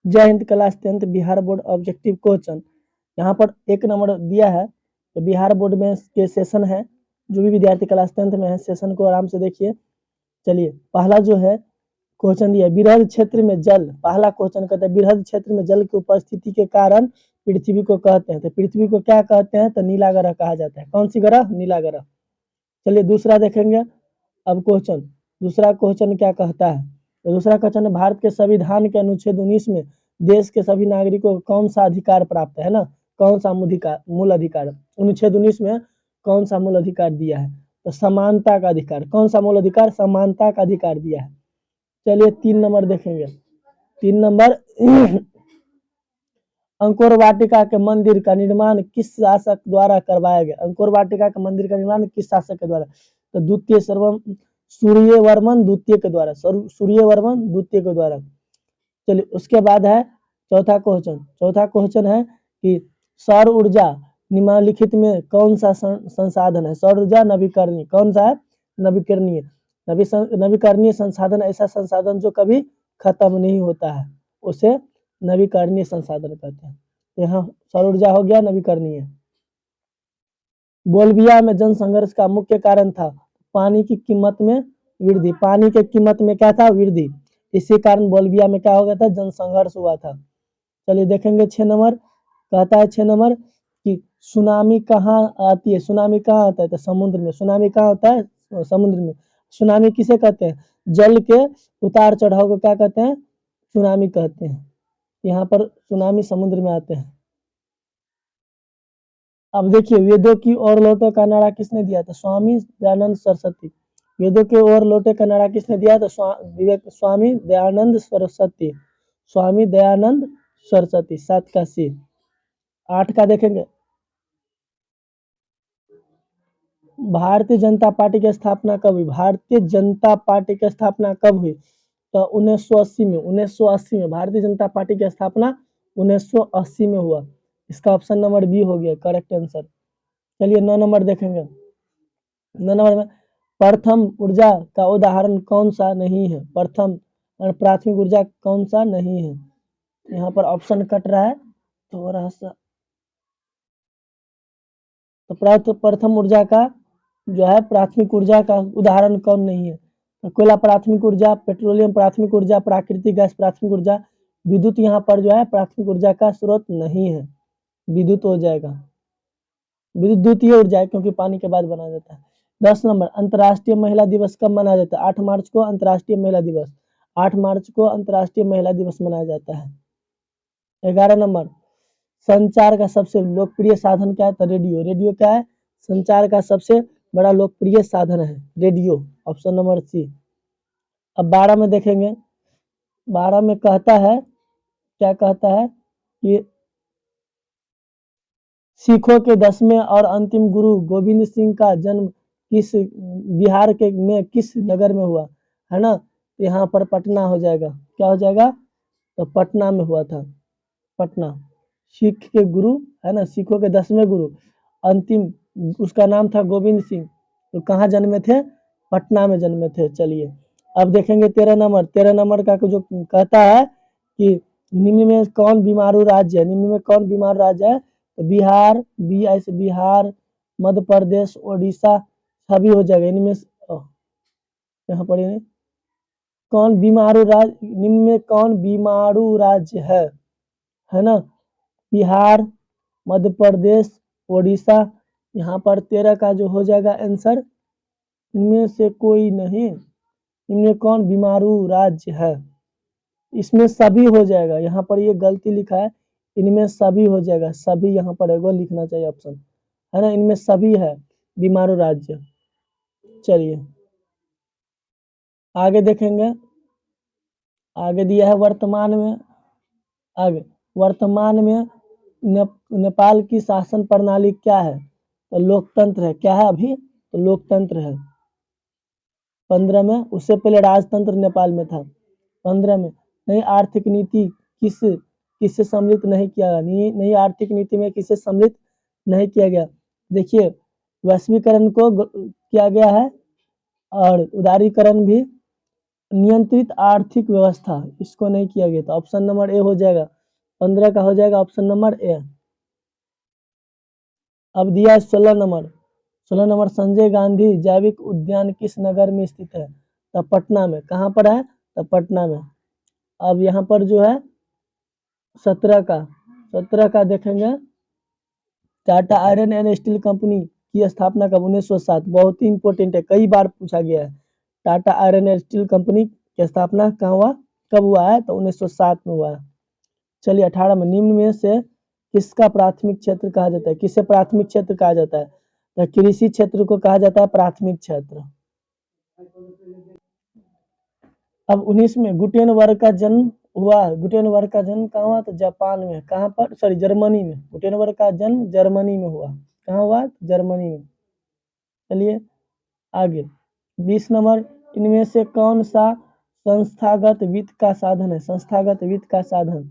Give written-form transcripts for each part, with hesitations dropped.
जय Hind class 10th Bihar board objective question. यहाँ पर 1 नंबर दिया है, तो बिहार बोर्ड में के सेशन है, जो भी विद्यार्थी क्लास 10th में है सेशन को आराम से देखिए। चलिए पहला जो है क्वेश्चन दिया, बृहद क्षेत्र में जल, पहला क्वेश्चन कहता है बृहद क्षेत्र में जल की उपस्थिति के कारण पृथ्वी को कहते हैं, तो पृथ्वी को क्या कहते हैं, तो नीला ग्रह कहा जाता है। कौन सी ग्रह, नीला ग्रह। चलिए दूसरा देखेंगे अब क्वेश्चन, दूसरा क्वेश्चन क्या कहता है, तो दूसरा क्वेश्चन है भारत के संविधान के अनुच्छेद 19 में देश के सभी नागरिकों को कौन सा अधिकार प्राप्त है ना, कौन सा मूल अधिकार, अनुच्छेद 19 में कौन सा मूल अधिकार दिया है, तो समानता का अधिकार। कौन सा मूल अधिकार, समानता का अधिकार दिया है। चलिए 3 नंबर देखेंगे, 3 नंबर अंकुर वाटिका के मंदिर का निर्माण किस शासक द्वारा करवाया गया, अंकुर वाटिका के मंदिर का निर्माण किस शासक के द्वारा, तो द्वितीय सूर्यवर्मन द्वितीय के द्वारा, सूर्यवर्मन द्वितीय के द्वारा। चलिए उसके बाद है चौथा क्वेश्चन, चौथा क्वेश्चन है कि सौर ऊर्जा निम्नलिखित में कौन सा संसाधन है, सौर ऊर्जा नवीकरणीय, कौन सा है, नवीकरणीय। नवीकरणीय संसाधन ऐसा संसाधन जो कभी खत्म नहीं होता है, उसे नवीकरणीय संसाधन कहते हैं। यहाँ सौर ऊर्जा हो गया नवीकरणीय। बोलिविया में जनसंघर्ष का मुख्य कारण था पानी की कीमत में वृद्धि, पानी के कीमत में क्या था, वृद्धि। इसी कारण बोलिविया में क्या हो गया था, जनसंघर्ष हुआ था। चलिए देखेंगे 6 नंबर, कहता है 6 नंबर कि सुनामी कहाँ आती है, सुनामी कहाँ आता है, तो समुद्र में। सुनामी कहाँ होता है, समुद्र में। सुनामी किसे कहते हैं, जल के उतार चढ़ाव को क्या कहते हैं, सुनामी कहते हैं। यहाँ पर सुनामी समुद्र में आते हैं। अब देखिए वेदों की ओर लौटे का नारा किसने दिया था, स्वामी दयानंद सरस्वती। वेदों की ओर लौटे का नारा किसने दिया, तो स्वामी दयानंद सरस्वती, स्वामी दयानंद सरस्वती। 7 का सी। 8 का देखेंगे, भारतीय जनता पार्टी की स्थापना कब हुई, भारतीय जनता पार्टी की स्थापना कब हुई, तो 1980 में, 1980 में भारतीय जनता पार्टी की स्थापना 1980 में हुआ। इसका ऑप्शन नंबर बी हो गया करेक्ट आंसर। चलिए 9 नंबर देखेंगे, 9 नंबर में प्रथम ऊर्जा का उदाहरण कौन सा नहीं है, प्रथम और प्राथमिक ऊर्जा कौन सा नहीं है। यहाँ पर ऑप्शन कट रहा है थोड़ा सा, तो प्रथम ऊर्जा का जो है प्राथमिक ऊर्जा का उदाहरण कौन नहीं है, तो कोयला प्राथमिक ऊर्जा, पेट्रोलियम प्राथमिक ऊर्जा, प्राकृतिक गैस प्राथमिक ऊर्जा। विद्युत यहाँ पर जो है प्राथमिक ऊर्जा का स्रोत नहीं है, विद्युत हो जाएगा, विद्युत द्वितीय ऊर्जा है क्योंकि पानी के बाद बनाया जाता है। 10 नंबर अंतर्राष्ट्रीय महिला दिवस कब मनाया जाता है, 8 मार्च को अंतर्राष्ट्रीय महिला दिवस, 8 मार्च को अंतर्राष्ट्रीय महिला दिवस मनाया जाता है। 11 नंबर संचार का सबसे लोकप्रिय साधन क्या है, तो रेडियो। रेडियो क्या है, संचार का सबसे बड़ा लोकप्रिय साधन है रेडियो, ऑप्शन नंबर सी। अब 12 में देखेंगे, 12 में कहता है, क्या कहता है कि सिखों के 10वें और अंतिम गुरु गोविंद सिंह का जन्म किस बिहार के में किस नगर में हुआ, है ना, यहाँ पर पटना हो जाएगा, क्या हो जाएगा, तो पटना में हुआ था, पटना। सिख के गुरु है ना, सिखों के 10वें गुरु अंतिम, उसका नाम था गोविंद सिंह, तो कहाँ जन्मे थे, पटना में जन्मे थे। चलिए अब देखेंगे 13 नंबर, 13 नंबर का जो कहता है कि निम्न में कौन बीमारू राज्य है, निम्न में कौन बीमारू राज्य है, तो बिहार, बिहार, मध्य प्रदेश, उड़ीसा, सभी हो जाएगा इनमें। यहाँ पर कौन बीमारू राज्य, निम्न में कौन बीमारू राज्य है ना, बिहार, मध्य प्रदेश, उड़ीसा। यहाँ पर 13 का जो हो जाएगा आंसर, इनमें से कोई नहीं, इनमें कौन बीमारू राज्य है, इसमें सभी हो जाएगा, यहाँ पर ये गलती लिखा है, इनमें सभी हो जाएगा, सभी यहाँ पर एगो लिखना चाहिए ऑप्शन, है ना, इनमें सभी है बीमारू राज्य। चलिए आगे देखेंगे, आगे दिया है वर्तमान में, आगे वर्तमान में नेपाल की शासन प्रणाली क्या है, तो लोकतंत्र है, क्या है अभी, तो लोकतंत्र है। 15 में, उससे पहले राजतंत्र नेपाल में था। 15 में नई आर्थिक नीति किससे सम्मिलित नहीं किया गया, नई आर्थिक नीति में किससे सम्मिलित नहीं किया गया, देखिए वैश्वीकरण को किया गया है और उदारीकरण भी नियंत्रित आर्थिक व्यवस्था, इसको नहीं किया गया, तो ऑप्शन नंबर ए हो जाएगा। 15 का हो जाएगा ऑप्शन नंबर ए। अब दिया है 16 नंबर। 16 नंबर, संजय गांधी जैविक उद्यान किस नगर में स्थित है? तो पटना में। कहाँ पर है? तो पटना में। अब यहाँ पर जो है 17 का देखेंगे, Tata iron and steel company की स्थापना कब? 1907। बहुत ही इंपॉर्टेंट है, कई बार पूछा गया है। Tata iron and steel company की स्थापना कहाँ हुआ, कब हुआ है? तो 1907 में हुआ है। चलिए 18 में, निम्न में से किसका प्राथमिक क्षेत्र कहा जाता है? किसे प्राथमिक क्षेत्र कहा जाता है? तो कृषि क्षेत्र को कहा जाता है प्राथमिक क्षेत्र। अब 19 में गुटेनबर्ग का जन्म हुआ। गुटेनबर्ग का जन्म कहाँ हुआ? तो जापान में। कहाँ पर? सॉरी, जर्मनी में। गुटेनबर्ग का जन्म जर्मनी में हुआ। कहाँ हुआ? जर्मनी में। चलिए आगे 20 नंबर, इनमें से कौन सा संस्थागत वित्त का साधन है? संस्थागत वित्त का साधन,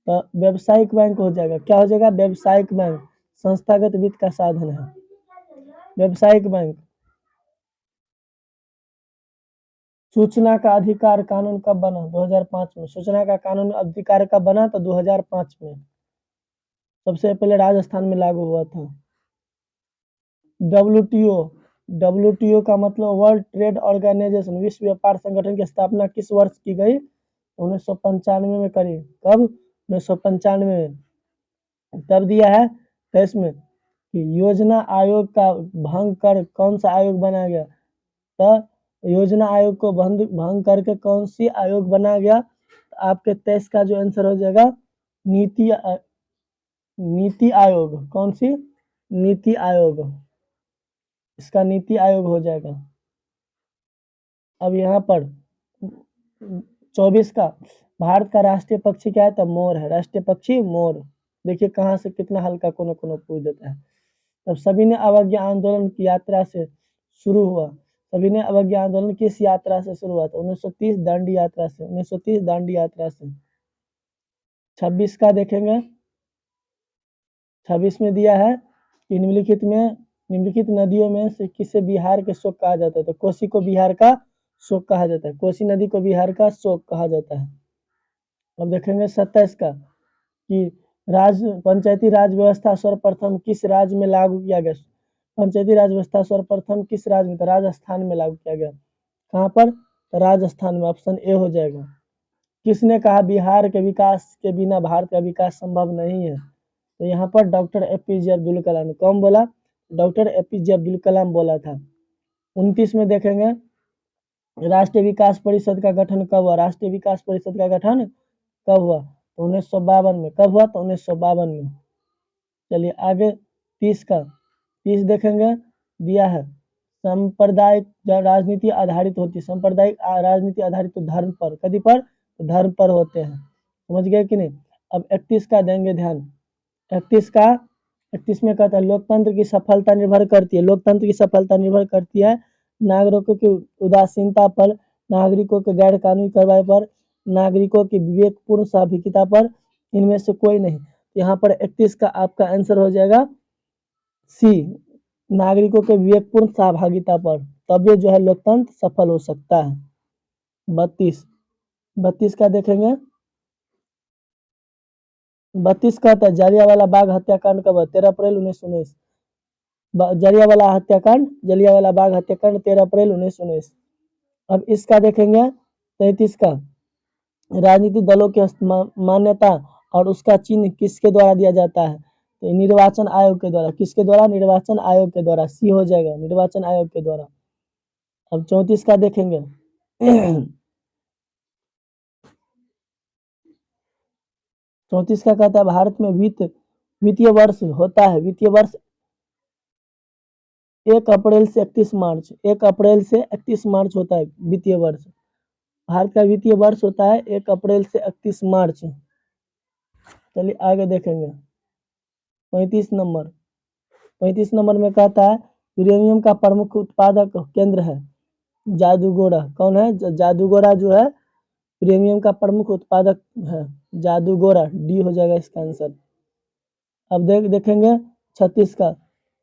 तो व्यावसायिक बैंक हो जाएगा। क्या हो जाएगा? व्यावसायिक बैंक संस्थागत वित्त का साधन है, व्यावसायिक बैंक। सूचना का अधिकार कानून कब बना? 2005 में। सूचना का कानून अधिकार कब बना? तो 2005 में। सबसे पहले राजस्थान में लागू हुआ था। डब्ल्यूटीओ, डब्ल्यूटीओ का मतलब वर्ल्ड ट्रेड ऑर्गेनाइजेशन, विश्व व्यापार संगठन की स्थापना किस वर्ष की गई? 1995 में करी। कब? 1995 में। तब दिया है 23 में कि योजना आयोग का भंग कर कौन सा आयोग बनाया गया? तो योजना आयोग को भंग करके कौन सी आयोग बनाया गया? तो आपके 23 का जो आंसर हो जाएगा नीति आयोग। कौन सी? नीति आयोग। इसका नीति आयोग हो जाएगा। अब यहाँ पर 24 का, भारत का राष्ट्रीय पक्षी क्या है? तो मोर है। राष्ट्रीय पक्षी मोर। देखिए कहाँ से कितना हल्का कोनो कोनो पूछ देता है। तब सविनय अवज्ञा आंदोलन की यात्रा से शुरू हुआ। सविनय अवज्ञा आंदोलन किस यात्रा से शुरू हुआ? तो 1930 दांडी यात्रा से। 1930 दांडी यात्रा से। 26 का देखेंगे, 26 में दिया है निम्नलिखित नदियों में से किसे बिहार के शोक कहा जाता है? तो कोसी को बिहार का शोक कहा जाता है। कोसी नदी को बिहार का शोक कहा जाता है। अब देखेंगे 27 का कि पंचायती राज व्यवस्था सर्वप्रथम किस राज्य में लागू किया गया? पंचायती राज व्यवस्था सर्वप्रथम किस राज्य में? तो राजस्थान में लागू किया गया। कहाँ पर? तो राजस्थान में। ऑप्शन ए हो जाएगा। किसने कहा बिहार के विकास के बिना भारत का विकास संभव नहीं है? तो यहाँ पर डॉक्टर एपीजे अब्दुल कलाम। कौन बोला? डॉक्टर एपीजे अब्दुल कलाम बोला था। 29 में देखेंगे, राष्ट्रीय विकास परिषद का गठन कब हुआ? राष्ट्रीय विकास परिषद का गठन कब हुआ? तो 1952 में। कब हुआ? तो 1952 में। चलिए आगे 30 का, 30 देखेंगे, दिया है सांप्रदायिक राजनीति आधारित होती है। सांप्रदायिक राजनीति आधारित तो धर्म पर, कदी पर? तो धर्म पर होते हैं। समझ गए कि नहीं? अब 31 का देंगे ध्यान। 31 में कहता है लोकतंत्र की सफलता निर्भर करती है। लोकतंत्र की सफलता निर्भर करती है नागरिकों की उदासीनता पर, नागरिकों के गैर कानूनी कार्रवाई पर, नागरिकों की विवेकपूर्ण सहभागिता पर, इनमें से कोई नहीं। यहाँ पर 31 का आपका आंसर हो जाएगा सी, नागरिकों के विवेकपूर्ण सहभागिता पर, तब ये जो है लोकतंत्र सफल हो सकता है। 32 का देखेंगे, 32 कहता है जलियांवाला बाग हत्याकांड कब? 13 अप्रैल 1919। जलियांवाला बाग हत्याकांड 13 अप्रैल 1919। अब इसका देखेंगे 33 का, राजनीतिक दलों की मान्यता और उसका चिन्ह किसके द्वारा दिया जाता है? तो निर्वाचन आयोग के द्वारा। किसके द्वारा? निर्वाचन आयोग के द्वारा। सी हो जाएगा, निर्वाचन आयोग के द्वारा। अब 34 का देखेंगे 34 का कहता है भारत में वित्तीय वर्ष होता है। वित्तीय वर्ष 1 अप्रैल से 31 मार्च। 1 अप्रैल से 31 मार्च होता है वित्तीय वर्ष। भारत का वित्तीय वर्ष होता है 1 अप्रैल से 31 मार्च। चलिए आगे देखेंगे 35 नंबर। 35 नंबर में कहता है यूरेनियम का प्रमुख उत्पादक केंद्र है जादूगोड़ा। कौन है? जादूगोड़ा जो है यूरेनियम का प्रमुख उत्पादक है, जादूगोड़ा। डी हो जाएगा इसका आंसर। अब देखेंगे 36 का,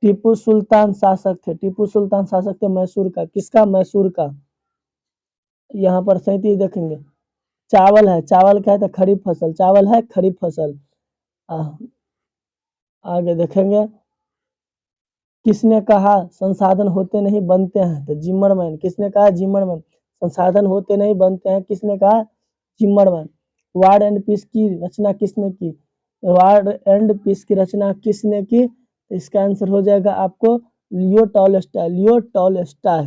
टीपू सुल्तान शासक थे। टीपू सुल्तान शासक थे मैसूर का। किसका? मैसूर का। यहाँ पर 37 देखेंगे, चावल है, चावल क्या है तो खरीफ फसल, चावल है खरीफ फसल। आगे देखेंगे, किसने कहा संसाधन होते नहीं बनते हैं, तो जिम्मरमैन। किसने कहा? जिम्मरमैन। संसाधन होते नहीं बनते हैं, किसने कहा? जिम्मरमैन। वार एंड पीस की रचना किसने की? वार एंड पीस की रचना किसने की? इसका आंसर हो जाएगा आपको लियो टॉलस्टॉय, लियो टॉलस्टॉय।